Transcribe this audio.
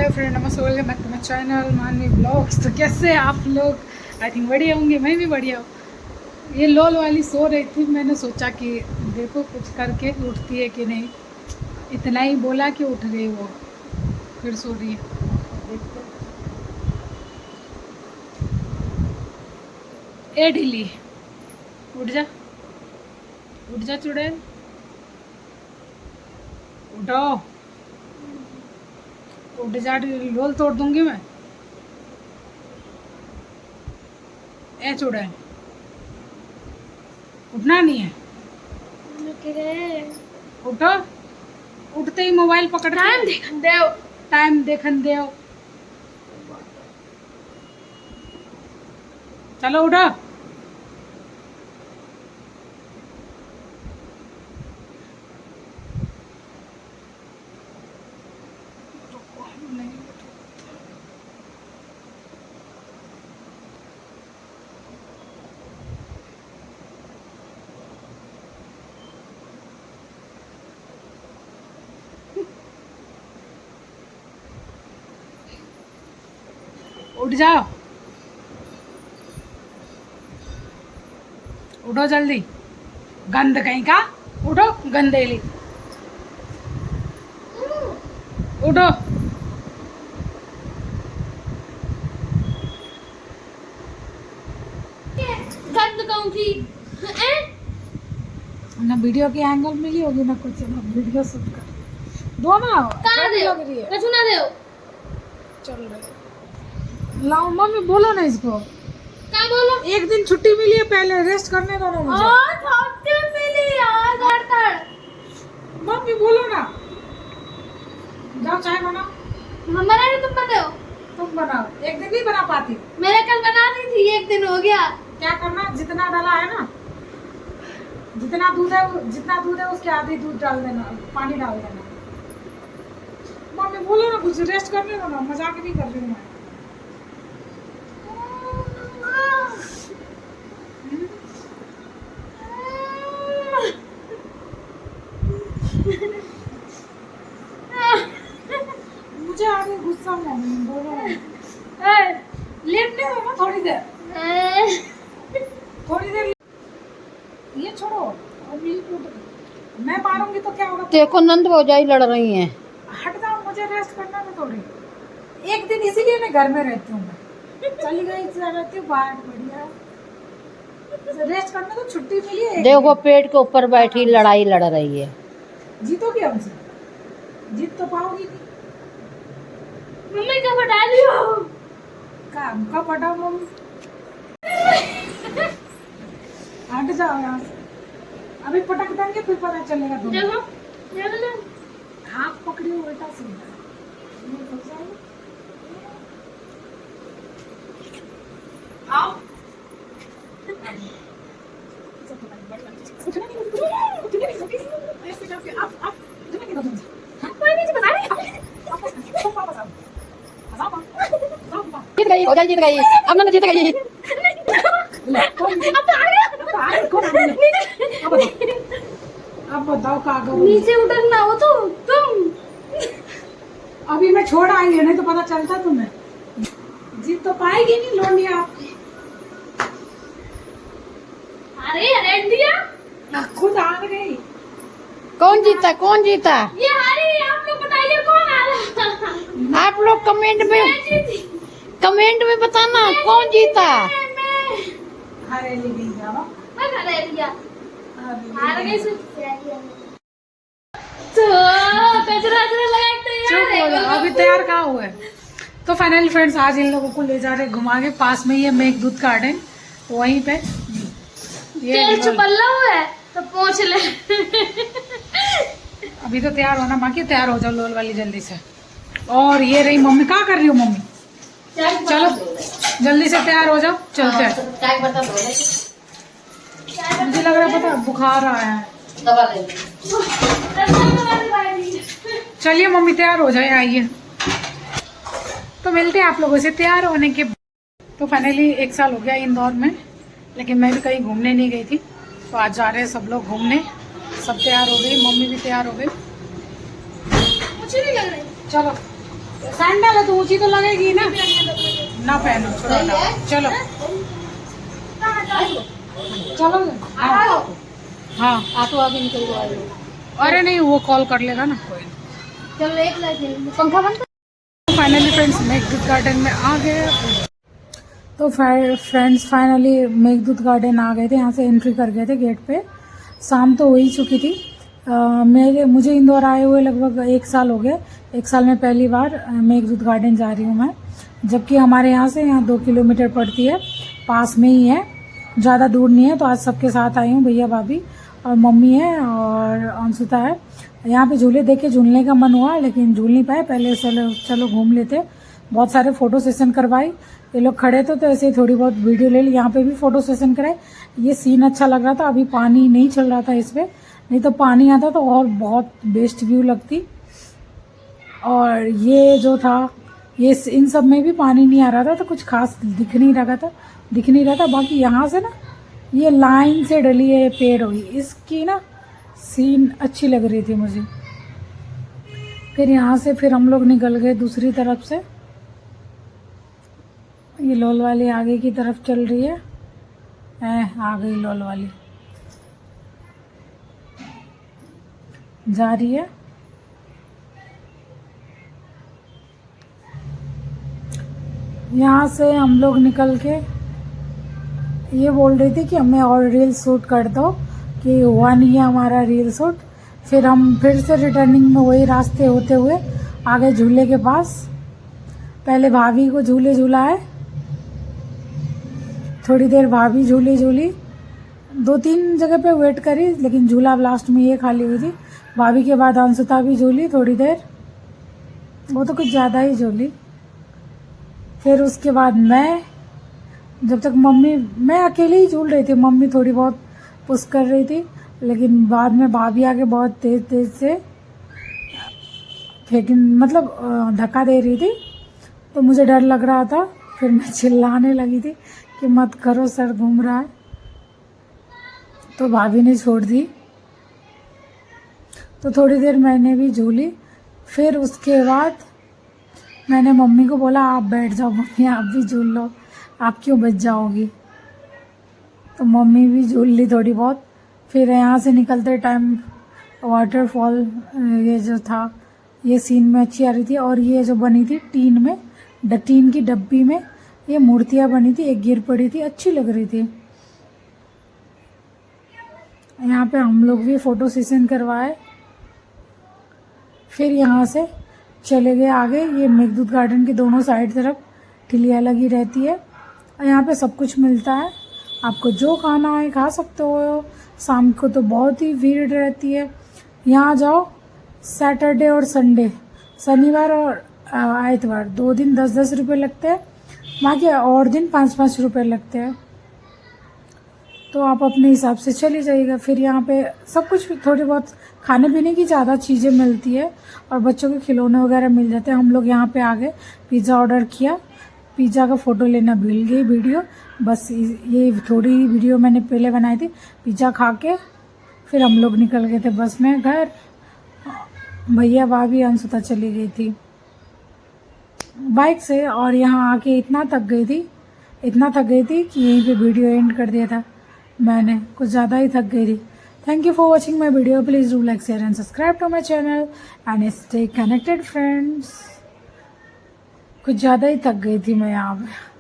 हाय friend, नमस्ते, welcome back to my channel Manvi blogs. तो कैसे आप लोग? आई थिंक बढ़िया होंगे, मैं भी बढ़िया हूँ। ये लोल वाली सो रही थी, मैंने सोचा कि देखो कुछ करके उठती है कि नहीं। इतना ही बोला कि उठ गई वो, फिर सो रही है। देखते ए ढीली, उठ जा, उठ जा चुड़ैल, उठो, उठ जा, लोल तोड़ दूंगी मैं। ए चुड़ैल, उठना नहीं है, उठो। उठते ही मोबाइल पकड़ के टाइम देखन दे। चलो उठो। उठ जाओ, उठो जल्दी, गंद कहीं का। उठो गंदेली, उठो। गंद कौन थी? ना वीडियो की एंगल मिली होगी ना कुछ, ना वीडियो शूट कर दो ना। कहाँ दे लग रही है, कछु ना दे चल रही। लाओ मम्मी, बोलो ना इसको। क्या बोलो? एक दिन छुट्टी मिली है, पहले रेस्ट करने दो ना मुझे। छुट्टी मिली यार, धड़ मम्मी बोलो ना, जाओ चाय बनाओ। हमारा नहीं, तुम बताओ। तुम बनाओ, एक दिन नहीं बना पाती। मैंने कल बना दी थी, एक दिन हो गया। क्या करना, जितना डाला है ना, जितना दूध है उसके आधी दूध डाल देना, पानी डाल देना। मम्मी बोलो ना कुछ, रेस्ट करने दो ना, मजाक नहीं कर रही हूँ मैं। मुझे आ रही गुस्सा, मम्मी बोलो। लेटने दो ना थोड़ी देर, थोड़ी देर। ये छोड़ो, अभी मैं मारूंगी तो क्या होगा? देखो नंद भौजाई लड़ रही हैं। हट जाओ, मुझे रेस्ट करना है थोड़ी। एक दिन इसीलिए मैं घर में रहती हूँ, मैं चली गई रहती हूँ बाहर, बढ़िया रेस्ट करना। तो छुट्टी मिली है, देखो पेट के ऊपर बैठी लड़ाई लड़ रही है। जीतोगी हमसे? जीत तो पाओगी नहीं। मम्मी कब हटा लियो? काम कब हटाओ मम्मी? हट जाओ यहाँ से, अभी पटक देंगे फिर पता चलेगा तुम्हें। देखो देखो हाथ पकड़ी उल्टा सीधा, ये फंस जाएगा। आओ, जीत गई भौजाई, जीत गई, अब नंद जीत गई। अब बताओ कहाँ गई? नीचे उतरना हो तो तुम। अभी मैं छोड़ आई है, नहीं तो पता चलता तुम्हें। जीत तो पाएगी नहीं लोनिया आपकी। अरे रेड दिया, खुद आ गई। कौन जीता, कौन जीता? ये हारी। आप लोग बताइए कौन आ रहा? आप लोग कमेंट में बताना कौन जीता। हरेली गई जाओ, मैं खा लिया। हार गई से तो कचरा लगा के चुप हो जाओ, अभी तैयार कहाँ हुआ है? तो फाइनली फ्रेंड्स, आज इन लोगों को ले जा रहे घुमा के, पास में ही है मेघदूत गार्डन, वहीं पे तेल चुपल्ला हुआ है तो पहुंच ले। अभी तो तैयार होना बाकी, तैयार हो जाओ लोल वाली जल्दी से। और ये रही मम्मी, क्या कर रही हो मम्मी? चलो जल्दी से तैयार हो जाओ, चलते हैं। मुझे लग रहा है पता बुखार आया है। चलिए मम्मी तैयार हो जाए, आइए। तो मिलते हैं आप लोगों से तैयार होने के। तो फाइनली 1 साल हो गया इंदौर में, लेकिन मैं भी कहीं घूमने नहीं गई थी। तो आज जा रहे हैं सब लोग घूमने। सब तैयार हो गई, मम्मी भी तैयार हो गई। मुझे नहीं लग रही। चलो सैंडल है तो ऊंची तो लगेगी ना, ना पहनो, छोड़ो ना। चलो चलो हाँ, ऑटो आगे निकल गया। अरे नहीं वो कॉल कर लेगा ना कोई। चलो एक लाइट पंखा बंद कर। फाइनली फ्रेंड्स मेघदूत गार्डन में आ गए। तो फ्रेंड्स फाइनली मेघदूत गार्डन आ गए थे, यहाँ से एंट्री कर गए थे गेट पे। शाम तो हो ही चुकी थी। मुझे इंदौर आए हुए लगभग 1 साल हो गए। 1 साल में पहली बार मेघदूत गार्डन जा रही हूँ मैं, जबकि हमारे यहाँ से 2 किलोमीटर पड़ती है, पास में ही है, ज़्यादा दूर नहीं है। तो आज सबके साथ आई हूँ, भैया भाभी और मम्मी है और अंशुता है। यहाँ पे झूले देखे, झूलने का मन हुआ लेकिन झूल नहीं पाए। पहले चलो घूम लेते। बहुत सारे फ़ोटो सेशन करवाई, ये लोग खड़े थे तो ऐसे ही थोड़ी बहुत वीडियो ले ली। यहाँ पे भी फ़ोटो सेशन कराए। ये सीन अच्छा लग रहा था, अभी पानी नहीं चल रहा था इस पर, नहीं तो पानी आता तो और बहुत बेस्ट व्यू लगती। और ये जो था, ये इन सब में भी पानी नहीं आ रहा था तो कुछ खास दिख नहीं रहा था। बाकी यहाँ से ना ये लाइन से डली है पेड़ हुई, इसकी ना सीन अच्छी लग रही थी मुझे। फिर यहाँ से फिर हम लोग निकल गए दूसरी तरफ से। ये लोल वाली आगे की तरफ चल रही है, आ गई लोल वाली, जा रही है। यहाँ से हम लोग निकल के ये बोल रही थी कि हमें और रील शूट कर दो, कि हुआ नहीं है हमारा रील शूट। फिर हम फिर से रिटर्निंग में वही रास्ते होते हुए आ गए झूले के पास। पहले भाभी को झूले झूलाए, थोड़ी देर भाभी झूली 2-3 जगह पे वेट करी, लेकिन झूला लास्ट में ये खाली हुई थी। भाभी के बाद अंशुता भी झूली थोड़ी देर, वो तो कुछ ज़्यादा ही झूली। फिर उसके बाद मैं, जब तक मैं अकेले ही झूल रही थी, मम्मी थोड़ी बहुत पुश कर रही थी, लेकिन बाद में भाभी आके बहुत तेज से मतलब धक्का दे रही थी, तो मुझे डर लग रहा था। फिर मैं चिल्लाने लगी थी कि मत करो, सर घूम रहा है। तो भाभी ने छोड़ दी, तो थोड़ी देर मैंने भी झूली। फिर उसके बाद मैंने मम्मी को बोला आप बैठ जाओ, मम्मी आप भी झूल लो, आप क्यों बच जाओगी। तो मम्मी भी झूल ली थोड़ी बहुत। फिर यहाँ से निकलते टाइम वाटरफॉल, ये जो था ये सीन में अच्छी आ रही थी। और ये जो बनी थी टीन में, टीन की डब्बी में ये मूर्तियाँ बनी थी, एक गिर पड़ी थी, अच्छी लग रही थी। यहाँ पे हम लोग भी फ़ोटो सेशन करवाए। फिर यहाँ से चले गए आगे। ये मेघदूत गार्डन के दोनों साइड तरफ ठिलिया लगी रहती है और यहाँ पे सब कुछ मिलता है, आपको जो खाना है खा सकते हो। शाम को तो बहुत ही भीड़ रहती है। यहाँ जाओ सैटरडे और संडे, शनिवार और आइतवार, 2 दिन 10-10 रुपये लगते हैं, बाकी और दिन 5-5 रुपये लगते हैं। तो आप अपने हिसाब से चले जाइएगा। फिर यहाँ पे सब कुछ थोड़ी बहुत खाने पीने की ज़्यादा चीज़ें मिलती है और बच्चों के खिलौने वगैरह मिल जाते हैं। हम लोग यहाँ पे आ गए, पिज़्ज़ा ऑर्डर किया, पिज़्ज़ा का फ़ोटो लेना भूल गई वीडियो, बस ये थोड़ी वीडियो मैंने पहले बनाई थी। पिज़्ज़ा खा के फिर हम लोग निकल गए थे बस में घर। भैया भाभी अंशुता चली गई थी बाइक से। और यहाँ आके इतना थक गई थी कि यहीं पे वीडियो एंड कर दिया था मैंने, कुछ ज़्यादा ही थक गई थी। Thank you for watching my video. Please do like, share and subscribe to my channel and stay connected friends. कुछ ज़्यादा ही थक गई थी मैं यहाँ पे।